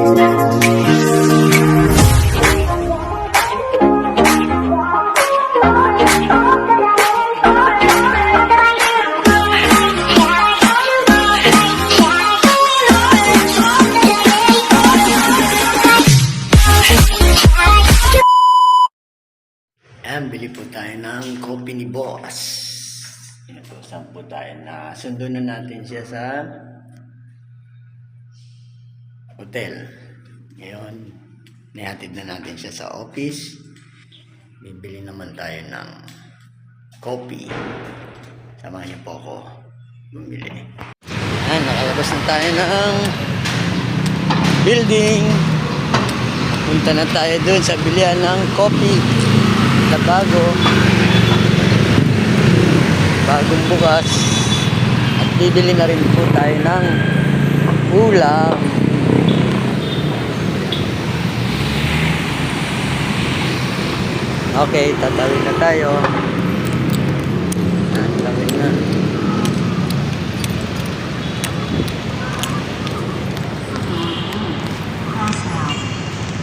Ayan, bili po tayo ng kopi ni Boss. Ito, saan po tayo na sundo na natin siya sa hotel. Ngayon, nihatid na natin siya sa office. Bibili naman tayo ng kopi. Samahan niyo po ako bumili. Ayan, nakalabas na tayo ng building. Punta na tayo dun sa bilihan ng kopi. Bagong bukas, at bibili na rin po tayo ng ulam. Okay, tatawid na tayo. Tatawid na.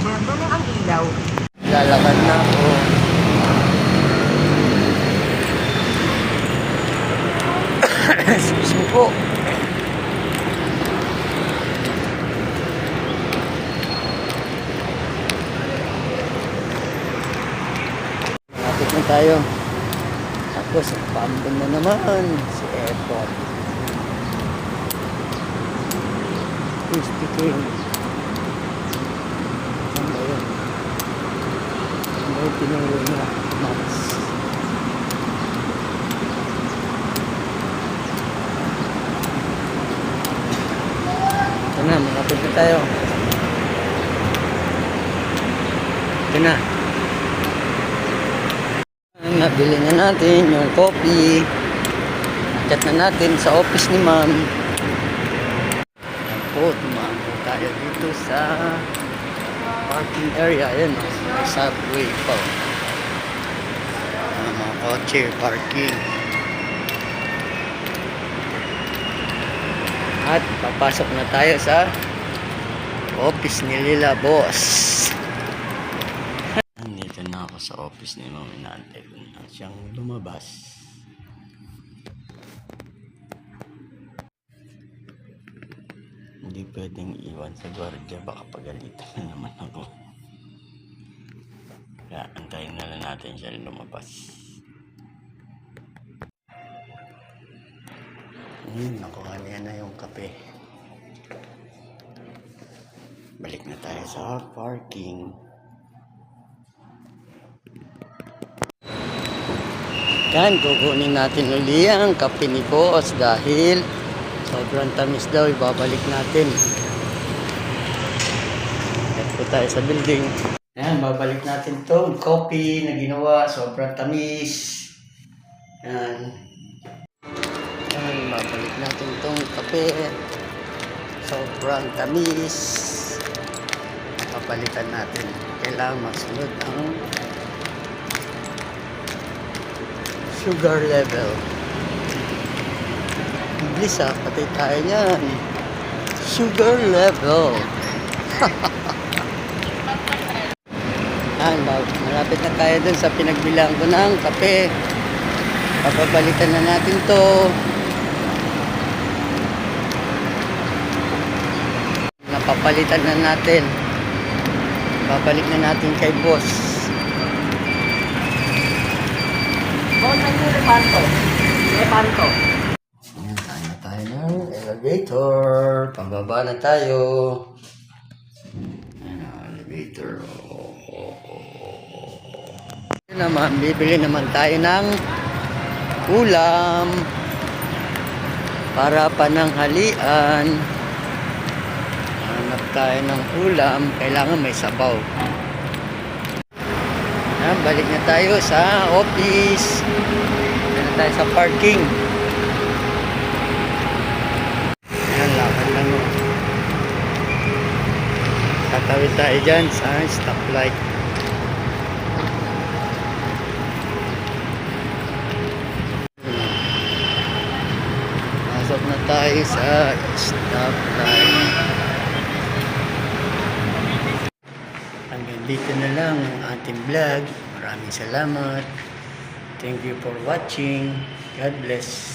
Meron ang ilaw. Lalakad na ako. Excuse me po. Malapit na tayo. Tapos, paambon na naman si airport. Krispy Kreme. Saan ba yun? Saan ba yung tinuro niya? Max. Ito na, malapit na tayo. Ito na. Nabili na natin yung coffee. Chat na natin sa office ni ma'am. Ayan po, tumaan po tayo dito sa parking area. Ayan, may subway po. Mga kotse, parking. At papasok na tayo sa office ni Lila Boss. Nandito na ako sa office ni Ma'am. Inaantay ko na siyang lumabas. Hindi pwedeng iwan sa gwardiya, baka pagalitan na naman ako. Kaya antayin na lang natin siya lumabas. Nakuha niya na yung kape. Balik na tayo sa parking. Yan, kukunin natin uli ang kape ni Boss dahil sobrang tamis daw, ibabalik natin. Yan po tayo sa building. Yan, babalik natin to coffee na ginawa, sobrang tamis. Yan. Yan, babalik natin itong kape. Sobrang tamis. Papalitan natin. Kailangan masunod ang sugar level. Iblis patay tayo niyan. Sugar level. Yan, malapit na tayo dun sa pinagbilang ko ng kape. Papabalitan na natin to. Napapalitan na natin. Babalik na natin kay Boss. Boss, ano yung repanto? Repanto. Ayan, tayo na tayo ng elevator. Pababa na tayo. Ayan, elevator. Ayan naman, bibili naman tayo ng ulam para pananghalian. Hanap tayo ng ulam, kailangan may sabaw. Ayan, balik na tayo sa office. Balik na tayo sa parking. Ayan, lakad lang. Tatawid tayo dyan sa stoplight. Pasok na tayo sa stoplight. dito na lang ang ating vlog. Maraming salamat. Thank you for watching. God bless.